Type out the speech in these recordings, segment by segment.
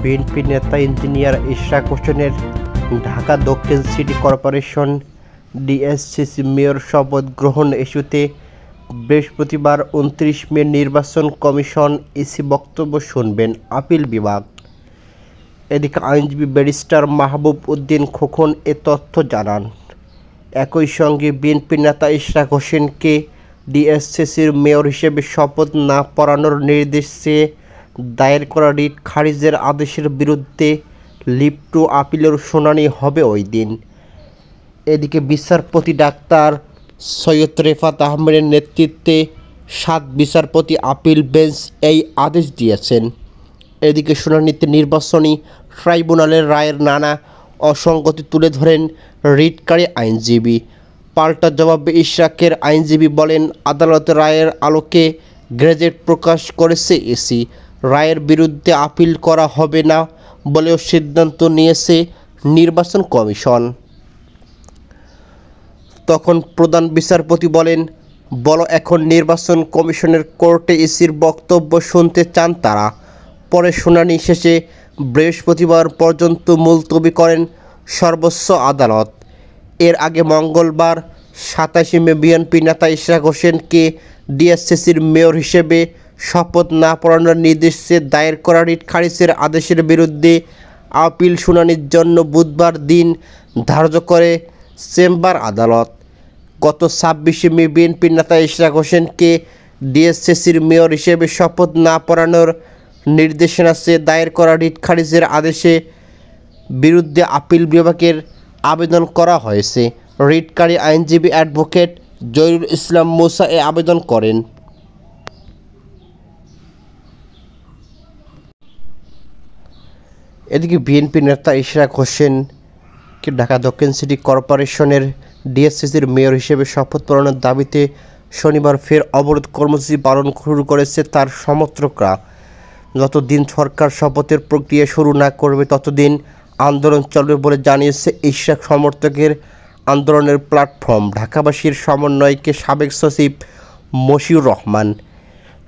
BNP নেতা engineer Ishraq হোসেনের ঢাকা দক্ষিণ সিটি কর্পোরেশন ডিএসসিসি মেয়র শপথ গ্রহণ ইস্যুতে বৃহস্পতিবার ২৯ মে নির্বাচন কমিশন ইসি বক্তব্য শুনবেন আপিল বিভাগ। এদিকে আইনজীবী ব্যারিস্টার মাহবুব উদ্দিন খোকন এ তথ্য জানান। একই সঙ্গে বিএনপি নেতা ইশরাক হোসেনকে ডিএসসিসির মেয়র হিসেবে শপথ না পড়ানোর নির্দেশ চেয়ে দায়ের করা রিট খারিজের আদেশের বিরুদ্ধে লিভ টু আপিলের শুনানি হবে ওই দিন। এদিকে বিচারপতি ডাক্তার সৈয়দ রেফাত আহমেদের নেতৃত্বে ৭ বিচারপতি আপিল বেঞ্চ এই আদেশ দিয়েছেন। এদিকে শুনানিতে নির্বাচনী ট্রাইব্যুনালের রায়ের নানা অসঙ্গতি তুলে ধরেন রিটকারী আইনজীবী। পাল্টা জবাবে ইশরাকের আইনজীবী বলেন, আদালতের রায়ের আলোকে গ্যাজেট প্রকাশ করেছে ইসি, রায়ের বিরুদ্ধে আপিল করা হবে না বলেও সিদ্ধান্ত নিয়েছে নির্বাচন কমিশন। তখন প্রধান বিচারপতি বলেন, বলো এখন নির্বাচন কমিশনের কোর্টে ইসির বক্তব্য শুনতে চান তারা। পরে শুনানি শেষে বৃহস্পতিবার পর্যন্ত মুলতবি করেন সর্বোচ্চ আদালত। এর আগে মঙ্গলবার ২৭ মে বিএনপি নেতা ইশরাক হোসেনকে ডিএসসিসির মেয়র হিসেবে শপথ না পড়ানোর নির্দেশে দায়ের করা রিট খারিজের আদেশের বিরুদ্ধে আপিল শুনানির জন্য বুধবার দিন ধার্য করে চেম্বার আদালত। গত ২৬ মে বিএনপি নেতা ইশরাক হোসেনকে ডিএসসিসির মেয়র হিসেবে শপথ না পড়ানোর নির্দেশনা চেয়ে দায়ের করা রিট খারিজের আদেশে বিরুদ্ধে আপিল বিভাগের আবেদন করা হয়েছে। রিটকারী আইনজীবী অ্যাডভোকেট জহিরুল ইসলাম মুসা এ আবেদন করেন। এদিকে বিএনপি নেতা ইশরাক হোসেনকে ঢাকা দক্ষিণ সিটি কর্পোরেশনের ডিএসসিসির মেয়র হিসেবে শপথ পড়ানোর দাবিতে শনিবার ফের অবরোধ কর্মসূচি পালন শুরু করেছে তার সমর্থকরা। যতদিন সরকার শপথের প্রক্রিয়া শুরু না করবে ততদিন আন্দোলন চলবে বলে জানিয়েছে ইশরাক সমর্থকের আন্দোলনের প্ল্যাটফর্ম ঢাকাবাসীর সমন্বয়কে সাবেক সচিব মশিউর রহমান।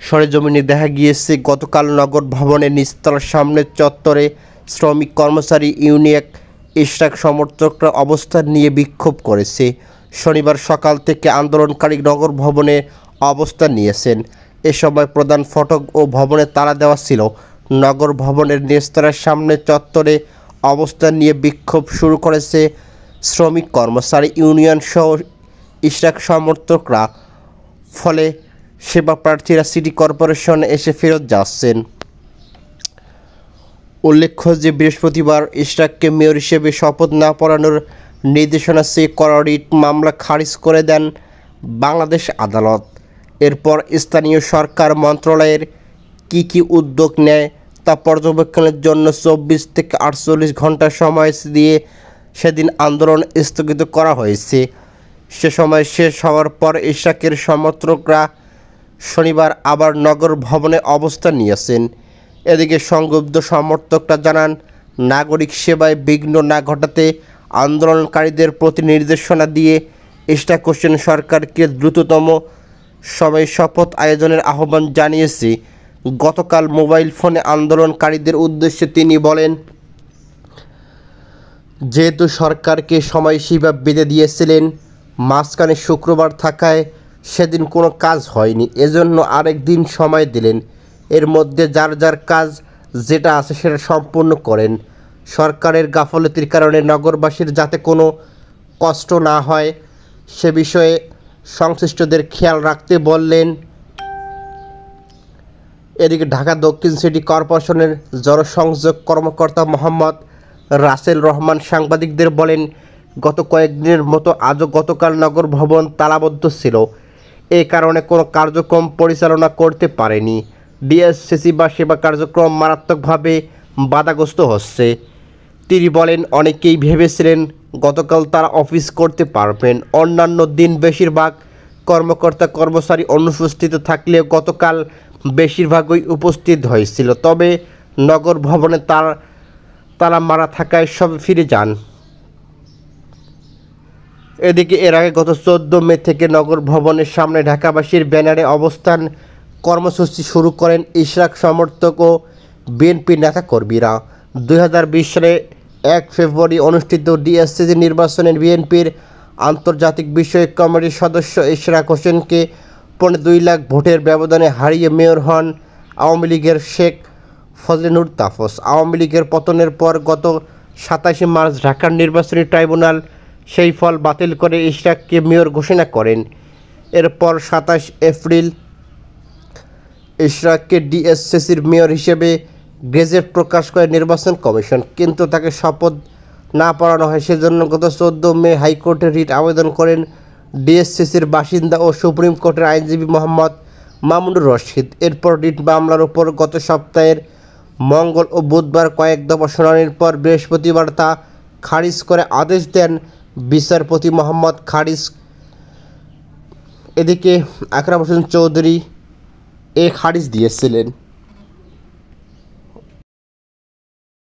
সরেজমিনে দেখা গিয়েছে, গতকাল নগর ভবনের নিচতলার সামনের চত্বরে শ্রমিক কর্মচারী ইউনিয়ন ইশরাক সমর্থকরা অবস্থান নিয়ে বিক্ষোভ করেছে। শনিবার সকাল থেকে আন্দোলনকারী নগর ভবনে অবস্থান নিয়েছেন। এ সময় প্রধান ফটক ও ভবনে তালা দেওয়া ছিল। নগর ভবনের নিচতলার সামনে চত্বরে অবস্থান নিয়ে বিক্ষোভ শুরু করেছে শ্রমিক কর্মচারী ইউনিয়ন সহ ইশরাক সমর্থকরা। ফলে সেবা প্রার্থীরা সিটি কর্পোরেশনে এসে ফেরত যাচ্ছেন। উল্লেখ্য যে বৃহস্পতিবার ইশরাককে মেয়র হিসেবে শপথ না পড়ানোর নির্দেশনা চেয়ে করা রিট মামলা খারিজ করে দেন বাংলাদেশ আদালত। এরপর স্থানীয় সরকার মন্ত্রণালয়ের কী উদ্যোগ নেয় তা পর্যবেক্ষণের জন্য ২৪ থেকে ৪৮ ঘন্টা সময় দিয়ে সেদিন আন্দোলন স্থগিত করা হয়েছে। সে সময় শেষ হওয়ার পর ইশরাকের সমর্থকরা শনিবার আবার নগর ভবনে অবস্থান নিয়েছেন। এদিকে সংক্ষুব্ধ সমর্থকরা জানান, নাগরিক সেবায় বিঘ্ন না ঘটাতে আন্দোলনকারীদের প্রতি নির্দেশনা দিয়ে ইশরাক হোসেন সরকারকে দ্রুততম সময়ে শপথ আয়োজনের আহ্বান জানিয়েছে। গতকাল মোবাইল ফোনে আন্দোলনকারীদের উদ্দেশ্যে তিনি বলেন, যেহেতু সরকারকে সময়সীমা বেঁধে দিয়েছিলেন, মাঝখানে শুক্রবার থাকায় সেদিন কোনো কাজ হয়নি, এজন্য আরেক দিন সময় দিলেন। এর মধ্যে যার যার কাজ যেটা আছে সেটা সম্পূর্ণ করেন। সরকারের গাফলতির কারণে নগরবাসীর যাতে কোনো কষ্ট না হয় সে বিষয়ে সংশ্লিষ্টদের খেয়াল রাখতে বললেন। এদিকে ঢাকা দক্ষিণ সিটি কর্পোরেশনের জনসংযোগ কর্মকর্তা মোহাম্মদ রাসেল রহমান সাংবাদিকদের বলেন, গত কয়েকদিনের মতো আজও গতকাল নগর ভবন তালাবদ্ধ ছিল। এ কারণে কোনো কার্যক্রম পরিচালনা করতে পারেনি। ডিএসসিসি বা সেবা কার্যক্রম মারাত্মকভাবে বাধাগ্রস্ত হচ্ছে। তিনি বলেন, অনেকেই ভেবেছিলেন গতকাল তারা অফিস করতে পারবেন। অন্যান্য দিন বেশিরভাগ কর্মকর্তা কর্মচারী অনুপস্থিত থাকলেও গতকাল বেশিরভাগই উপস্থিত হয়েছিল। তবে নগর ভবনে তালা মারা থাকায় সবে ফিরে যান। এদিকে এর আগে গত ১৪ মে থেকে নগর ভবনের সামনে ঢাকাবাসীর ব্যানারে অবস্থান কর্মসূচি শুরু করেন ইশরাক সমর্থক ও বিএনপি নেতাকর্মীরা। 2020 সালে 1 ফেব্রুয়ারি অনুষ্ঠিত ডিএসসিসি নির্বাচনে বিএনপির আন্তর্জাতিক বিষয়ক কমিটির সদস্য ইশরাক হোসেনকে 2.5 লাখ ভোটের ব্যবধানে হারিয়ে মেয়র হন আওয়ামী লীগের শেখ ফজলে তাপস। আওয়ামী লীগের পতনের পর গত 27 মার্চ ঢাকার নির্বাচনী ট্রাইব্যুনাল সেই ফল বাতিল করে ইশরাককে মেয়র ঘোষণা করেন। এরপর 27 এপ্রিল ইশরাককে ডিএসসিসির মেয়র হিসেবে গেজেট প্রকাশ করে নির্বাচন কমিশন, কিন্তু তাকে শপথ না পড়ানো হয়। সেজন্য গত 14 মে হাইকোর্টে রিট আবেদন করেন ডিএসসিসির বাসিন্দা ও সুপ্রিম কোর্টের আইনজীবী মোহাম্মদ মামুনুর রশিদ। এরপর রিট মামলার ওপর গত সপ্তাহের মঙ্গল ও বুধবার কয়েক দফা শুনানির পর বৃহস্পতিবার তা খারিজ করে আদেশ দেন বিচারপতি মোহাম্মদ খারিজ। এদিকে আকরাম হোসেন চৌধুরী খারিজ দিয়েছিলেন।